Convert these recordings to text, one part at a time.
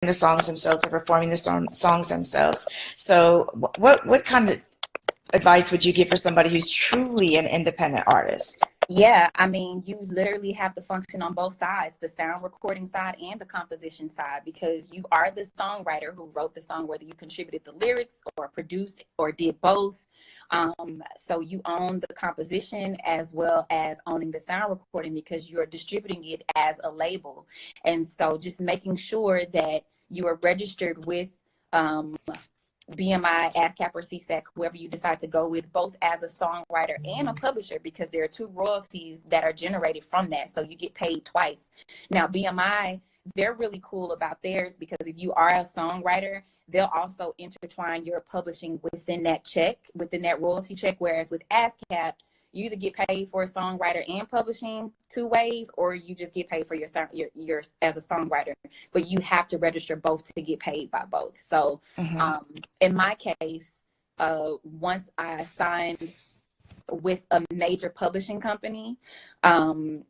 the songs themselves or performing the songs themselves. So what kind of advice would you give for somebody who's truly an independent artist? Yeah, I mean, you literally have to function on both sides, the sound recording side and the composition side, because you are the songwriter who wrote the song, whether you contributed the lyrics or produced or did both. So you own the composition as well as owning the sound recording because you're distributing it as a label. And so just making sure that you are registered with um, BMI, ASCAP, or CSEC, whoever you decide to go with, both as a songwriter and a publisher, because there are two royalties that are generated from that. So you get paid twice. Now, BMI, they're really cool about theirs because if you are a songwriter, they'll also intertwine your publishing within that check, within that royalty check. Whereas with ASCAP, you either get paid for a songwriter and publishing two ways, or you just get paid for your as a songwriter. But you have to register both to get paid by both. So Mm-hmm. in my case, once I signed with a major publishing company, and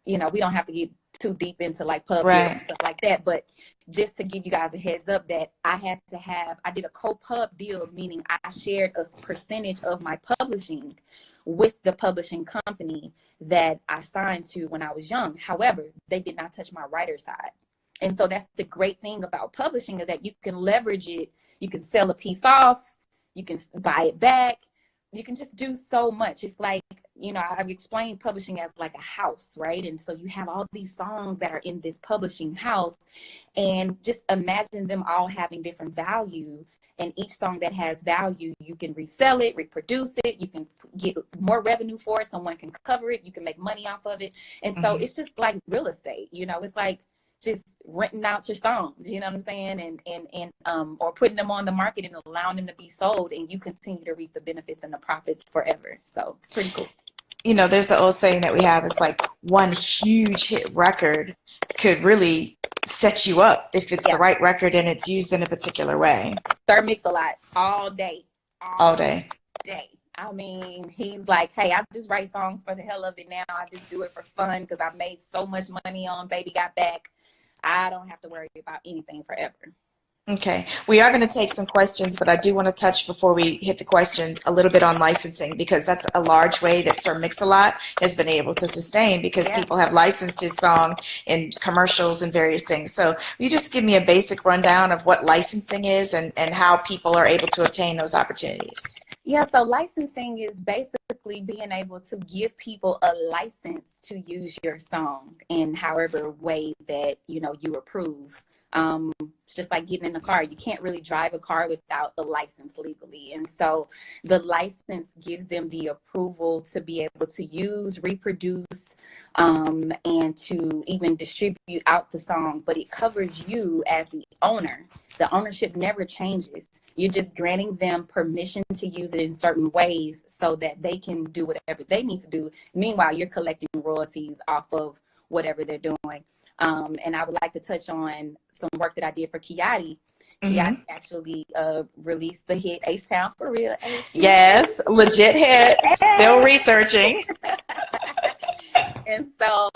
we don't have to get too deep into like pub deals and Right. stuff like that, but just to give you guys a heads up that I did a co-pub deal, meaning I shared a percentage of my publishing with the publishing company that I signed to when I was young. However, they did not touch my writer side. And so that's the great thing about publishing, is that you can leverage it. You can sell a piece off, you can buy it back, you can just do so much. It's like, I've explained publishing as like a house, right? And so you have all these songs that are in this publishing house, and just imagine them all having different value. And each song that has value, you can resell it, reproduce it, you can get more revenue for it, someone can cover it, you can make money off of it. And so Mm-hmm. it's just like real estate, it's like just renting out your songs, you know what I'm saying? And or putting them on the market and allowing them to be sold, and you continue to reap the benefits and the profits forever. So it's pretty cool. There's the old saying that we have. It's like one huge hit record could really set you up if it's the Yeah. right record and it's used in a particular way Sir Mix-a-Lot all day, all all day. day. I mean, he's like, hey, I just write songs for the hell of it now. I just do it for fun because I've made so much money on Baby Got Back. I don't have to worry about anything forever. Okay, we are going to take some questions, but I do want to touch before we hit the questions a little bit on licensing, because that's a large way that Sir Mix-a-Lot has been able to sustain, because Yeah. people have licensed his song in commercials and various things. So will you just give me a basic rundown of what licensing is and how people are able to obtain those opportunities? Yeah, so licensing is basically being able to give people a license to use your song in however way that you approve. It's just like getting in a car. You can't really drive a car without a license legally. And so the license gives them the approval to be able to use, reproduce, and to even distribute out the song, but it covers you as the owner. The ownership never changes. You're just granting them permission to use it in certain ways so that they can do whatever they need to do. Meanwhile, you're collecting royalties off of whatever they're doing. And I would like to touch on some work that I did for Kiati. Mm-hmm. Kiati actually released the hit H-Town for Real. Yes, legit hit. Still researching. And so,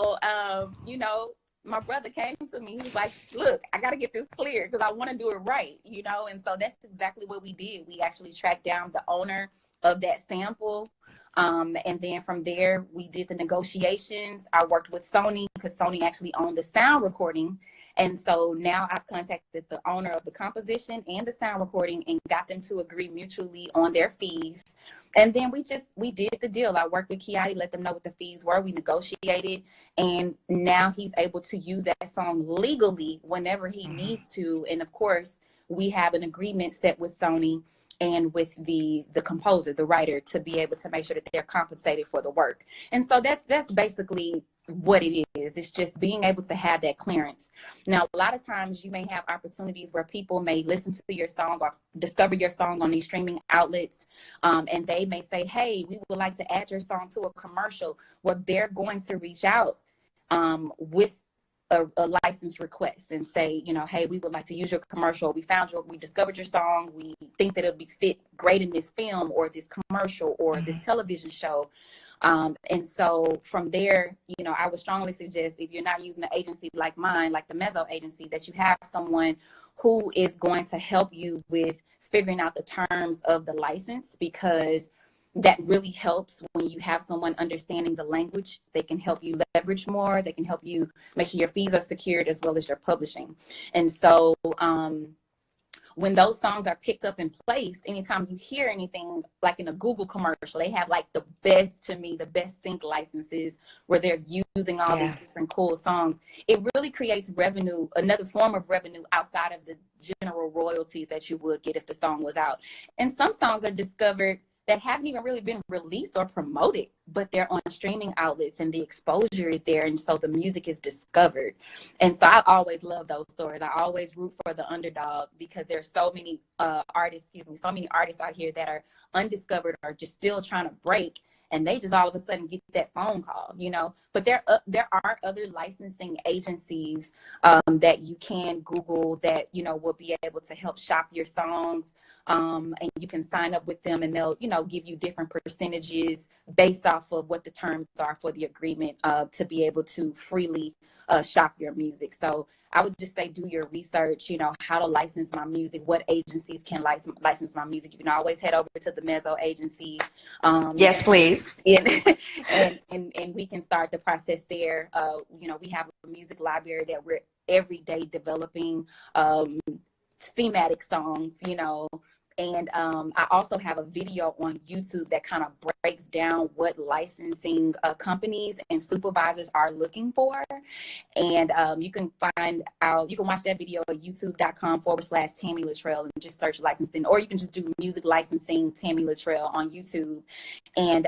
my brother came to me. He was like, look, I got to get this clear because I want to do it right, And so that's exactly what we did. We actually tracked down the owner of that sample. And then from there, we did the negotiations. I worked with Sony because Sony actually owned the sound recording. And so now I've contacted the owner of the composition and the sound recording and got them to agree mutually on their fees. And then we did the deal. I worked with Kiati, let them know what the fees were. We negotiated, and now he's able to use that song legally whenever he needs to. And of course, we have an agreement set with Sony and with the composer, the writer, to be able to make sure that they're compensated for the work. And so that's basically what it is. It's just being able to have that clearance. Now, a lot of times you may have opportunities where people may listen to your song or discover your song on these streaming outlets, and they may say, hey, we would like to add your song to a commercial. Well, they're going to reach out with a license request and say, hey, we would like to use your commercial. We discovered your song. We think that it'll be fit great in this film or this commercial or this television show. And so from there, you know, I would strongly suggest, if you're not using an agency like mine, like the Mezzo agency, that you have someone who is going to help you with figuring out the terms of the license, because that really helps when you have someone understanding the language. They can help you leverage more. They can help you make sure your fees are secured as well as your publishing. And so when those songs are picked up and placed, anytime you hear anything like in a Google commercial, they have like the best, to me, the best sync licenses where they're using all these different cool songs. It really creates revenue, another form of revenue outside of the general royalties that you would get if the song was out. And some songs are discovered that haven't even really been released or promoted, but they're on streaming outlets and the exposure is there. And so the music is discovered. And so I always love those stories. I always root for the underdog, because there's so many so many artists out here that are undiscovered or just still trying to break. And they just all of a sudden get that phone call, you know. But there are other licensing agencies that you can Google that, you know, will be able to help shop your songs. And you can sign up with them, and they'll, you know, give you different percentages based off of what the terms are for the agreement to be able to freely shop your music. So I would just say, do your research, you know, how to license my music, what agencies can license my music. You can always head over to the Mezzo agency. Yes, please. And we can start the process there. You know, we have a music library that we're every day developing thematic songs, you know. And I also have a video on YouTube that kind of breaks down what licensing companies and supervisors are looking for. And you can watch that video at youtube.com/Tammy Littrell and just search licensing, or you can just do music licensing Tammy Littrell on YouTube. And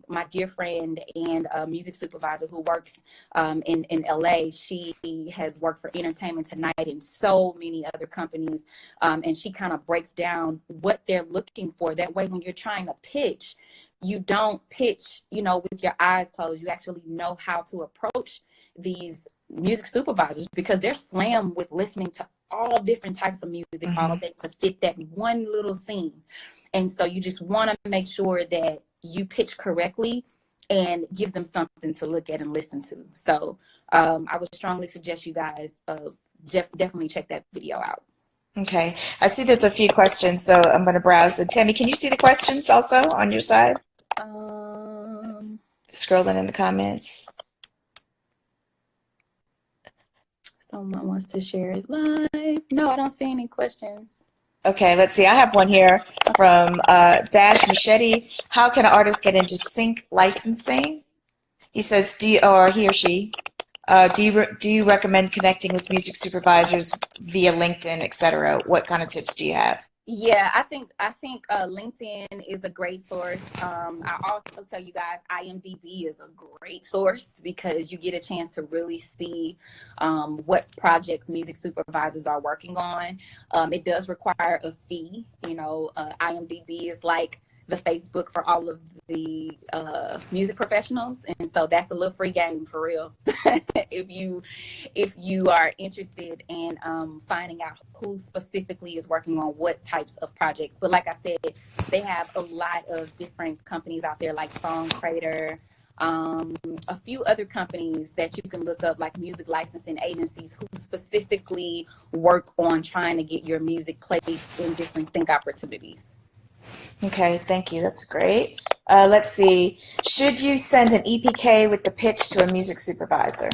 my dear friend and music supervisor who works in LA, she has worked for Entertainment Tonight and so many other companies. And she kind of breaks down what they're looking for. That way, when you're trying to pitch, you don't pitch, you know, with your eyes closed. You actually know how to approach these music supervisors, because they're slammed with listening to all different types of music all day to fit that one little scene. And so you just want to make sure that you pitch correctly and give them something to look at and listen to. So I would strongly suggest you guys definitely check that video out. Okay. I see there's a few questions, so I'm going to browse. And Tammy, can you see the questions also on your side? Scrolling in the comments. Someone wants to share it live. No, I don't see any questions. Okay, let's see. I have one here from Dash Machete. How can an artist get into sync licensing? He says, he or she, do you recommend connecting with music supervisors via LinkedIn, etc.? What kind of tips do you have? Yeah, I think LinkedIn is a great source. I also tell you guys, IMDb is a great source, because you get a chance to really see what projects music supervisors are working on. It does require a fee. You know, IMDb is like the Facebook for all of the music professionals, and so that's a little free game for real. if you are interested in finding out who specifically is working on what types of projects. But like I said, they have a lot of different companies out there, like Songcrater, a few other companies that you can look up, like music licensing agencies who specifically work on trying to get your music placed in different sync opportunities. Okay, thank you. That's great. Let's see. Should you send an EPK with the pitch to a music supervisor?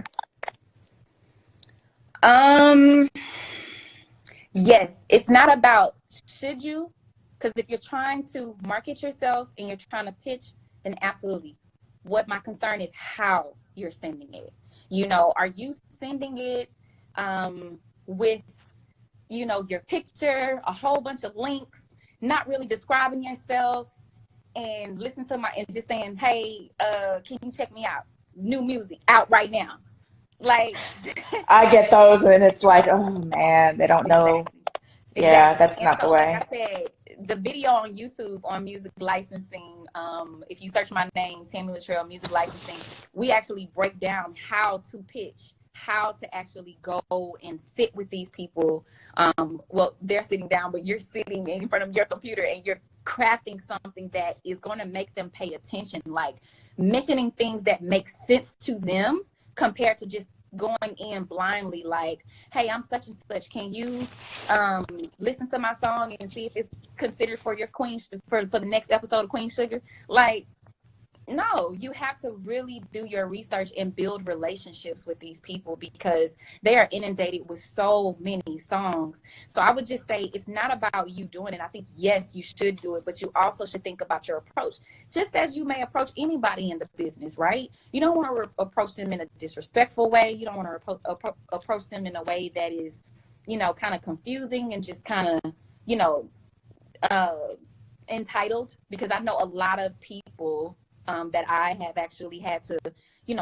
Yes. It's not about should you, because if you're trying to market yourself and you're trying to pitch, then absolutely. What my concern is how you're sending it. You know, are you sending it with, you know, your picture, a whole bunch of links, not really describing yourself, and listen to and just saying, hey, can you check me out? New music out right now. Like, I get those, and it's like, oh man, they don't know. Exactly. Yeah, that's not the way. Like I said, the video on YouTube on music licensing, if you search my name, Tammy Littrell Music Licensing, we actually break down how to pitch, how to actually go and sit with these people. Well, they're sitting down, but you're sitting in front of your computer and you're crafting something that is going to make them pay attention. Like, mentioning things that make sense to them compared to just going in blindly like, hey, I'm such and such, can you listen to my song and see if it's considered for your for the next episode of Queen Sugar? Like, no, you have to really do your research and build relationships with these people because they are inundated with so many songs. So I would just say it's not about you doing it. I think, yes, you should do it, but you also should think about your approach, just as you may approach anybody in the business, right? You don't want to approach them in a disrespectful way. You don't want to approach them in a way that is, kind of confusing and just kind of, entitled, because I know a lot of people that I have actually had to,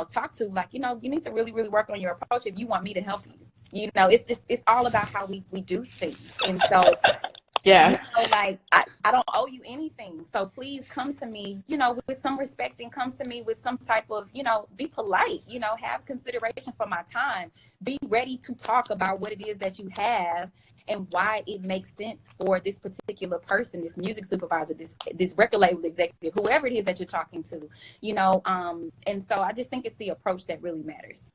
talk to, like, you need to really, really work on your approach if you want me to help you. It's all about how we do things. And so, yeah, like, I don't owe you anything. So please come to me, with some respect, and come to me with some type of, be polite, have consideration for my time, be ready to talk about what it is that you have and why it makes sense for this particular person, this music supervisor, this record label executive, whoever it is that you're talking to, and so I just think it's the approach that really matters.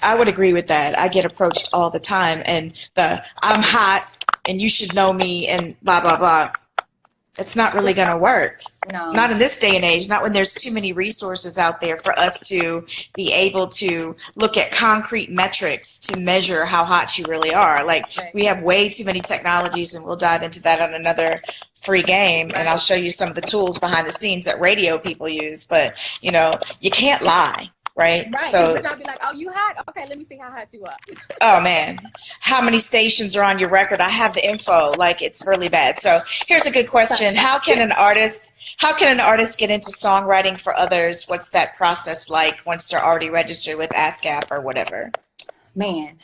I would agree with that. I get approached all the time, and I'm hot and you should know me and blah, blah, blah. It's not really going to work. No. Not in this day and age, not when there's too many resources out there for us to be able to look at concrete metrics to measure how hot you really are. Like, right. We have way too many technologies, and we'll dive into that on another free game, and I'll show you some of the tools behind the scenes that radio people use. But, you can't lie. Right. So I'll be like, oh, you hot? Okay, let me see how hot you are. Oh man, how many stations are on your record? I have the info. Like, it's really bad. So here's a good question: How can an artist get into songwriting for others? What's that process like once they're already registered with ASCAP or whatever? Man,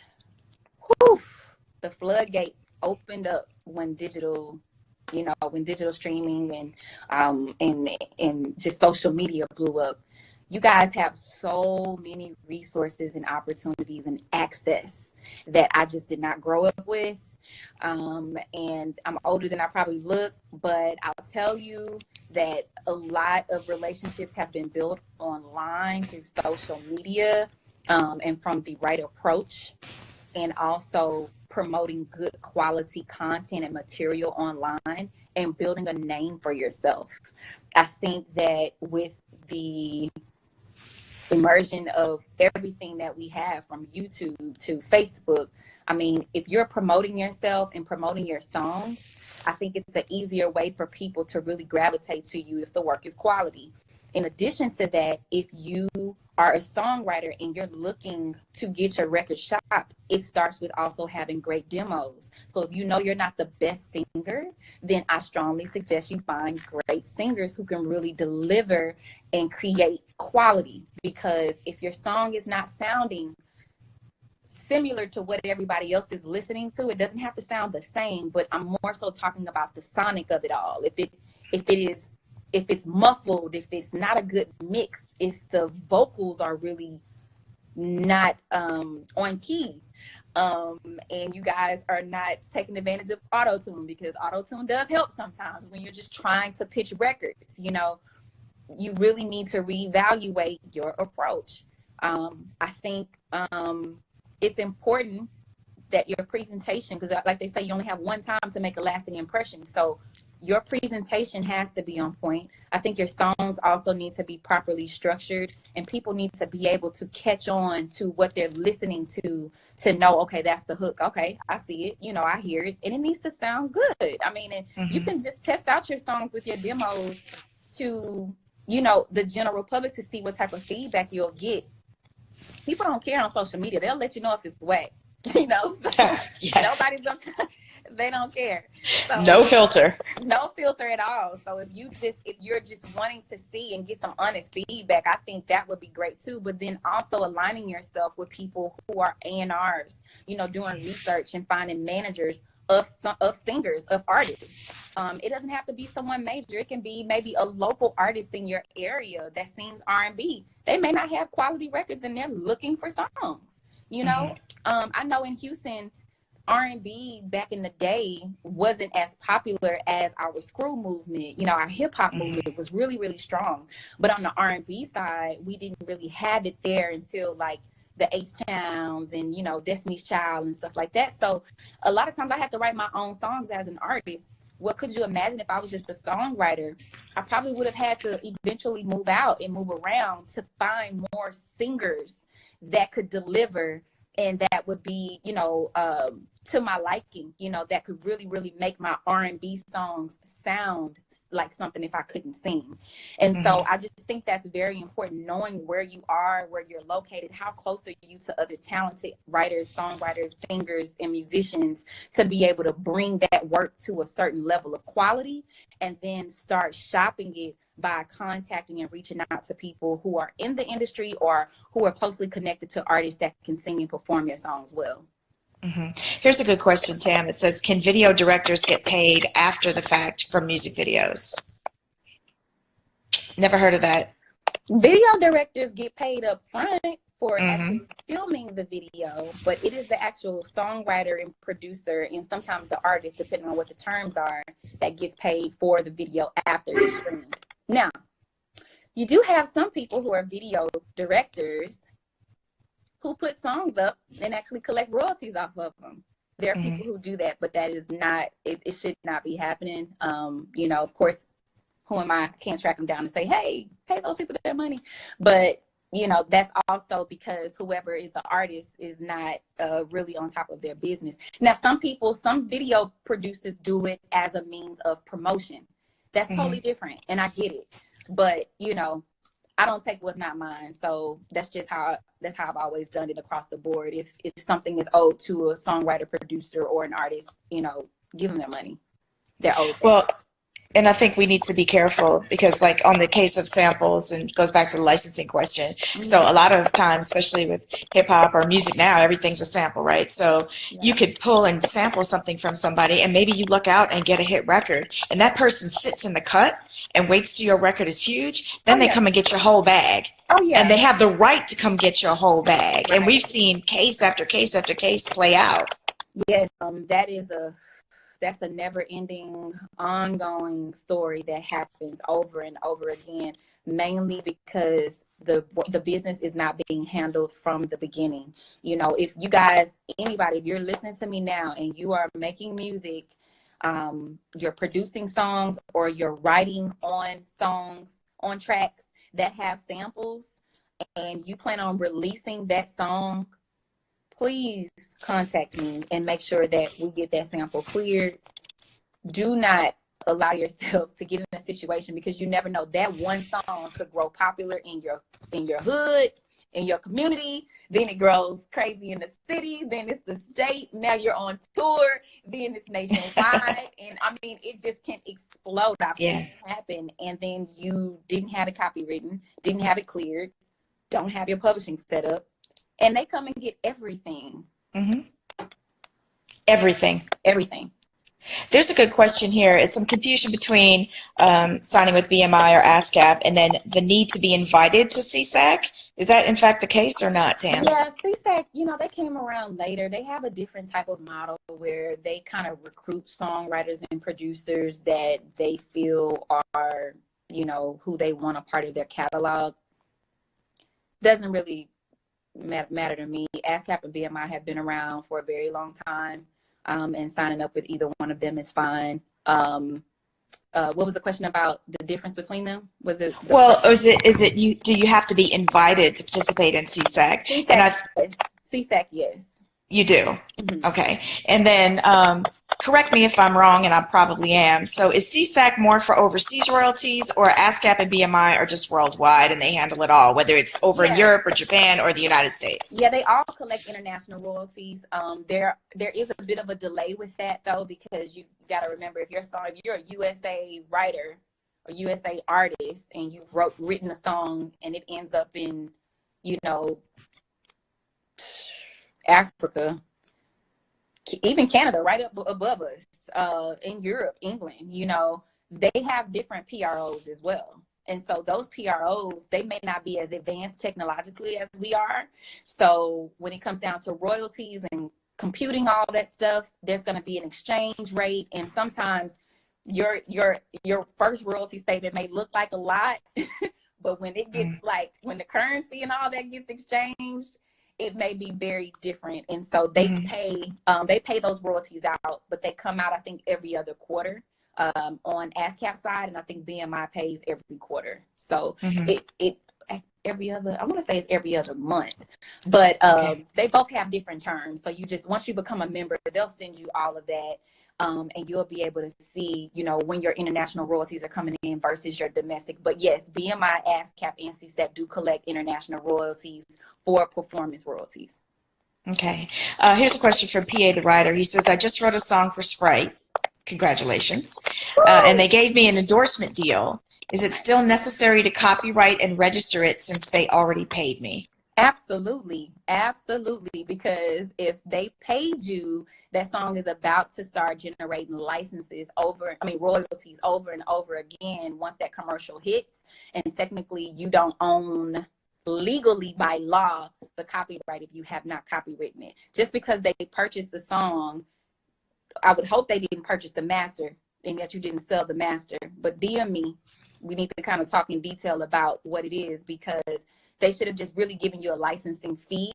whew, the floodgates opened up when digital streaming and just social media blew up. You guys have so many resources and opportunities and access that I just did not grow up with. And I'm older than I probably look, but I'll tell you that a lot of relationships have been built online through social media, and from the right approach, and also promoting good quality content and material online and building a name for yourself. I think that with the immersion of everything that we have, from YouTube to Facebook, I mean, if you're promoting yourself and promoting your songs, I think it's an easier way for people to really gravitate to you if the work is quality. In addition to that, if you are a songwriter and you're looking to get your record shot, it starts with also having great demos. So if you know you're not the best singer, then I strongly suggest you find great singers who can really deliver and create quality. Because if your song is not sounding similar to what everybody else is listening to, it doesn't have to sound the same, but I'm more so talking about the sonic of it all. If it's muffled, if it's not a good mix, if the vocals are really not on key, and you guys are not taking advantage of auto-tune, because auto-tune does help sometimes when you're just trying to pitch records, you really need to reevaluate your approach. I think it's important that your presentation, because like they say, you only have one time to make a lasting impression. So your presentation has to be on point. I think your songs also need to be properly structured, and people need to be able to catch on to what they're listening to know, okay, that's the hook. Okay, I see it. I hear it, and it needs to sound good. I mean, and you can just test out your songs with your demos to, the general public, to see what type of feedback you'll get. People don't care on social media. They'll let you know if it's whack. So yes. Nobody's gonna, they don't care. So, no filter at all. So if you're just wanting to see and get some honest feedback, I think that would be great too. But then also aligning yourself with people who are A&Rs, doing research and finding managers of singers, of artists. It doesn't have to be someone major. It can be maybe a local artist in your area that sings R&B. They may not have quality records and they're looking for songs. I know in Houston, R&B back in the day wasn't as popular as our screw movement. You know, our hip hop Mhm. movement was really, really strong. But on the R&B side, we didn't really have it there until like the H-Towns and, you know, Destiny's Child and stuff like that. So a lot of times I have to write my own songs as an artist. What could you imagine if I was just a songwriter? I probably would have had to eventually move out and move around to find more singers that could deliver and that would be, you know, to my liking, you know, that could really, really make my R&B songs sound like something if I couldn't sing. And Mhm. so I just think that's very important, knowing where you are, where you're located, how close are you to other talented writers, songwriters, singers, and musicians to be able to bring that work to a certain level of quality and then start shopping it by contacting and reaching out to people who are in the industry or who are closely connected to artists that can sing and perform your songs well. Mhm. Here's a good question, Tam. It says, can video directors get paid after the fact for music videos? Never heard of that. Video directors get paid up front for Mhm. actually filming the video, but it is the actual songwriter and producer and sometimes the artist, depending on what the terms are, that gets paid for the video after it's streamed. Now, you do have some people who are video directors who put songs up and actually collect royalties off of them. There are Mhm. people who do that, but that is not, it should not be happening. You know, of course, who am I? Can't track them down and say, hey, pay those people their money. But, you know, that's also because whoever is the artist is not really on top of their business. Now, some video producers do it as a means of promotion. That's totally different. And I get it. But, you know, I don't take what's not mine. So that's just how I've always done it across the board. If something is owed to a songwriter, producer, or an artist, you know, give them their money. They're owed that. Well, and I think we need to be careful because, like, on the case of samples, and goes back to the licensing question. So a lot of times, especially with hip hop or music now, everything's a sample, right? So you could pull and sample something from somebody, and maybe you look out and get a hit record, and that person sits in the cut and waits till your record is huge. Then they come and get your whole bag. Oh yeah. And they have the right to come get your whole bag. Right. And we've seen case after case after case play out. Yeah, that's a never-ending, ongoing story that happens over and over again, mainly because the business is not being handled from the beginning. You know, if you guys, anybody, if you're listening to me now and you are making music, you're producing songs or you're writing on songs, on tracks that have samples, and you plan on releasing that song, please contact me and make sure that we get that sample cleared. Do not allow yourselves to get in a situation, because you never know, that one song could grow popular in your hood, in your community, then it grows crazy in the city, then it's the state, now you're on tour, then it's nationwide. And I mean, it just can explode. I've seen it happen. And then you didn't have it copywritten, didn't have it cleared, don't have your publishing set up, and they come and get everything. Everything. There's a good question here. Is some confusion between signing with BMI or ASCAP and then the need to be invited to CSAC? Is that in fact the case or not, Tam? Yeah, CSAC, you know, they came around later. They have a different type of model where they kind of recruit songwriters and producers that they feel are, you know, who they want a part of their catalog. Doesn't really matter to me. ASCAP and BMI have been around for a very long time, and signing up with either one of them is fine. What was the question about the difference between them? Was it? Well, is it you? Do you have to be invited to participate in CSAC? CSAC, yes. You do. Okay. And then correct me if I'm wrong, and I probably am. So is CSAC more for overseas royalties, or ASCAP and BMI are just worldwide and they handle it all, whether it's over in Europe or Japan or the United States? Yeah, they all collect international royalties. There is a bit of a delay with that though, because you got to remember, if you're a USA writer or USA artist and you've written a song and it ends up in, you know, Africa, even Canada, right up above us, in Europe, England, you know, they have different PROs as well. And so those PROs, they may not be as advanced technologically as we are. So when it comes down to royalties and computing all that stuff, there's going to be an exchange rate, and sometimes your first royalty statement may look like a lot, but when it gets like when the currency and all that gets exchanged, it may be very different. And so they pay those royalties out, but they come out, I think, every other quarter on ASCAP side, and I think BMI pays every quarter. So it every other, I want to say it's every other month, but they both have different terms. So you just, once you become a member, they'll send you all of that. And you'll be able to see, you know, when your international royalties are coming in versus your domestic. But yes, BMI, ASCAP, and CSEP do collect international royalties for performance royalties. Okay. Here's a question from PA the writer. He says, I just wrote a song for Sprite. Congratulations. And they gave me an endorsement deal. Is it still necessary to copyright and register it since they already paid me? Absolutely. Absolutely. Because if they paid you, that song is about to start generating royalties over and over again once that commercial hits. And technically you don't own legally by law the copyright if you have not copywritten it. Just because they purchased the song, I would hope they didn't purchase the master and that you didn't sell the master. But DM me. We need to kind of talk in detail about what it is, because they should have just really given you a licensing fee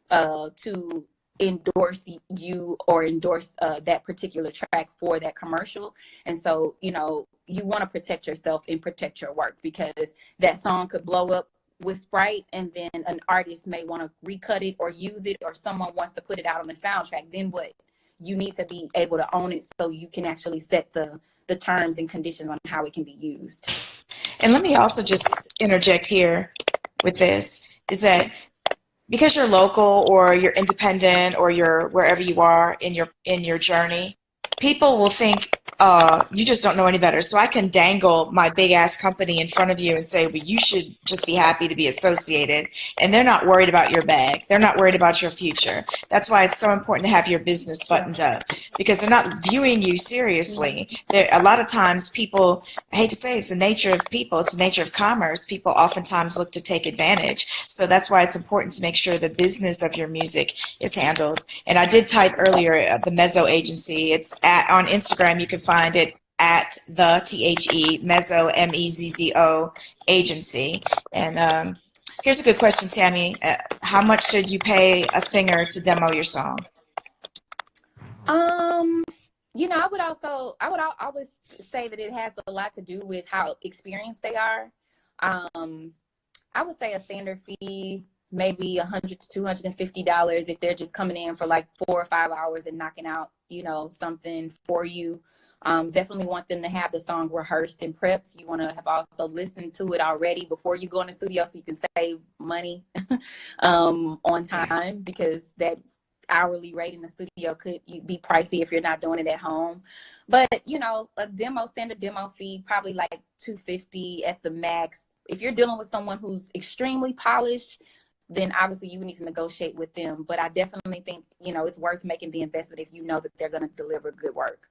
to endorse you or endorse that particular track for that commercial. And so, you know, you want to protect yourself and protect your work, because that song could blow up with Sprite and then an artist may want to recut it or use it, or someone wants to put it out on the soundtrack. Then what? You need to be able to own it so you can actually set the terms and conditions on how it can be used. And let me also just interject here with this, is that because you're local or you're independent or you're wherever you are in your journey, people will think you just don't know any better. So I can dangle my big ass company in front of you and say, well, you should just be happy to be associated. And they're not worried about your bag. They're not worried about your future. That's why it's so important to have your business buttoned up, because they're not viewing you seriously. A lot of times people, I hate to say, it's the nature of people. It's the nature of commerce. People oftentimes look to take advantage. So that's why it's important to make sure the business of your music is handled. And I did type earlier the Mezzo Agency. It's on Instagram. You can find it at the THE Mezzo MEZZO Agency. And here's a good question, Tammy. How much should you pay a singer to demo your song? You know, I would always say that it has a lot to do with how experienced they are. I would say a standard fee, maybe $100 to $250 if they're just coming in for like 4 or 5 hours and knocking out, you know, something for you. Definitely want them to have the song rehearsed and prepped. You want to have also listened to it already before you go in the studio so you can save money on time, because that hourly rate in the studio could be pricey if you're not doing it at home. But, you know, a standard demo fee, probably like $250 at the max. If you're dealing with someone who's extremely polished, then obviously you need to negotiate with them. But I definitely think, you know, it's worth making the investment if you know that they're going to deliver good work.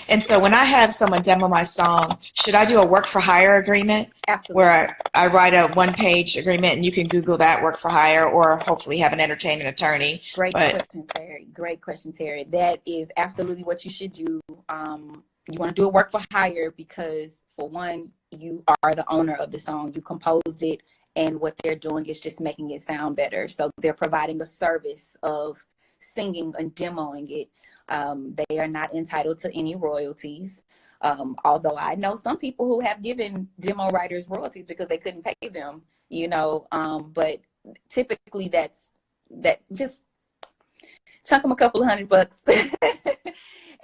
And so when I have someone demo my song, should I do a work for hire agreement? Absolutely. Where I write a one-page agreement, and you can Google that, work for hire, or hopefully have an entertainment attorney. Great question, Terry. Great question, Terry. That is absolutely what you should do. You want to do a work for hire because, for one, you are the owner of the song. You composed it, and what they're doing is just making it sound better. So they're providing a service of singing and demoing it. They are not entitled to any royalties. Although I know some people who have given demo writers royalties because they couldn't pay them, you know, but typically that just chunk them a couple of $100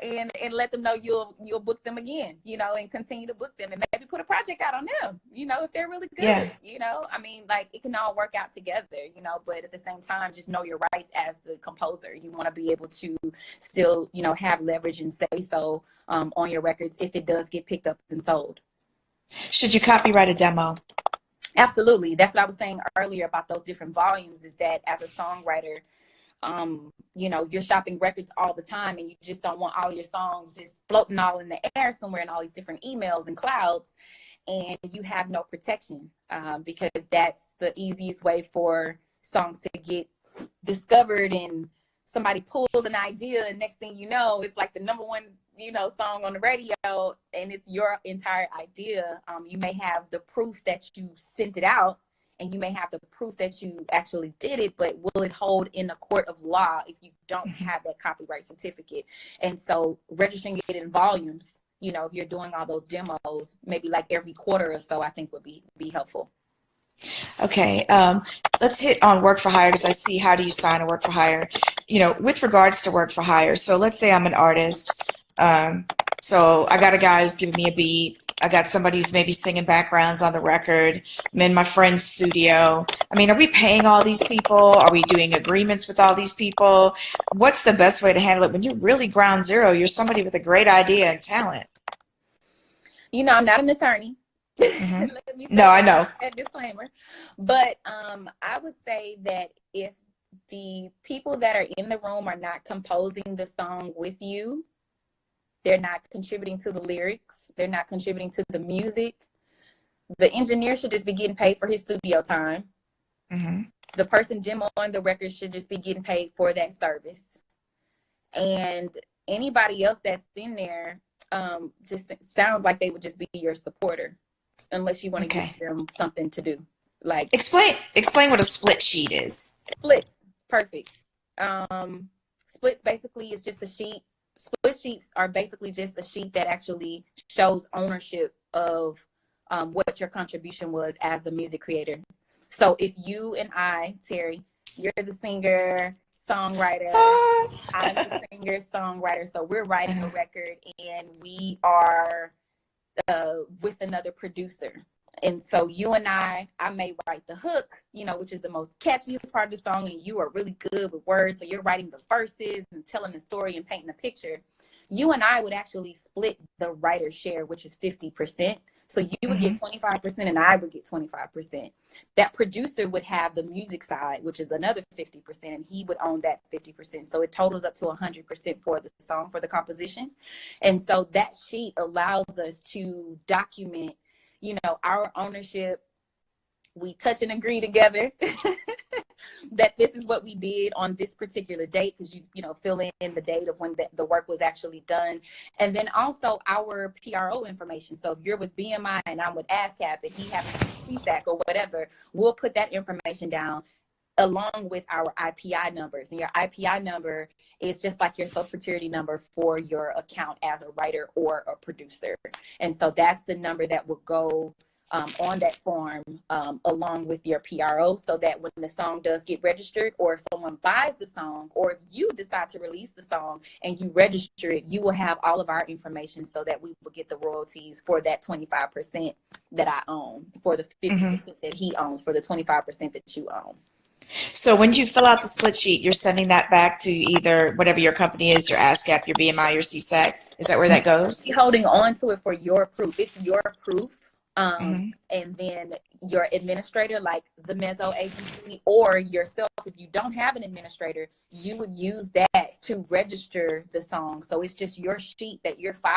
and let them know you'll book them again, you know, and continue to book them and maybe put a project out on them, you know, if they're really good. Yeah. You know, I mean, like, it can all work out together, you know, but at the same time, just know your rights as the composer. You want to be able to still, you know, have leverage and say so on your records if it does get picked up and sold. Should you copyright a demo? Absolutely. That's what I was saying earlier about those different volumes, is that as a songwriter, you know, you're shopping records all the time, and you just don't want all your songs just floating all in the air somewhere in all these different emails and clouds, and you have no protection, because that's the easiest way for songs to get discovered and somebody pulls an idea, and next thing you know, it's like the number one, song on the radio, and it's your entire idea. You may have the proof that you sent it out, and you may have the proof that you actually did it, but will it hold in a court of law if you don't have that copyright certificate? And so registering it in volumes, if you're doing all those demos, maybe like every quarter or so, I think would be helpful. Okay, let's hit on work for hire, because I see how do you sign a work for hire. With regards to work for hire, so let's say I'm an artist. So I got a guy who's giving me a beat. I got somebody who's maybe singing backgrounds on the record. I'm in my friend's studio. I mean, are we paying all these people? Are we doing agreements with all these people? What's the best way to handle it when you're really ground zero? You're somebody with a great idea and talent. I'm not an attorney. Mm-hmm. Let me No, I know. A disclaimer. But I would say that if the people that are in the room are not composing the song with you, they're not contributing to the lyrics, they're not contributing to the music, the engineer should just be getting paid for his studio time. Mm-hmm. The person demoing the record should just be getting paid for that service. And anybody else that's in there just sounds like they would just be your supporter, unless you want to give them something to do. Like explain what a split sheet is. Splits, perfect. Splits basically is just a sheet. Split sheets are basically just a sheet that actually shows ownership of what your contribution was as the music creator. So if you and I, Terry, you're the singer, songwriter, I'm the singer, songwriter, so we're writing a record and we are with another producer. And so you and I may write the hook, which is the most catchiest part of the song, and you are really good with words. So you're writing the verses and telling the story and painting the picture. You and I would actually split the writer's share, which is 50%. So you would get 25% and I would get 25%. That producer would have the music side, which is another 50%, and he would own that 50%. So it totals up to 100% for the song, for the composition. And so that sheet allows us to document, our ownership. We touch and agree together that this is what we did on this particular date, because you fill in the date of when the work was actually done. And then also our PRO information. So if you're with BMI and I'm with ASCAP and he happens to be CSAC or whatever, we'll put that information down along with our IPI numbers. And your IPI number is just like your social security number for your account as a writer or a producer. And so that's the number that will go on that form along with your PRO, so that when the song does get registered, or if someone buys the song, or if you decide to release the song and you register it, you will have all of our information so that we will get the royalties for that 25% that I own, for the 50% that he owns, for the 25% that you own. So when you fill out the split sheet, you're sending that back to either whatever your company is, your ASCAP, your BMI, your CSAC. Is that where that goes? You're holding on to it for your proof. It's your proof. And then your administrator, like the Mezzo agency, or yourself, if you don't have an administrator, you would use that to register the song. So it's just your sheet that you're filing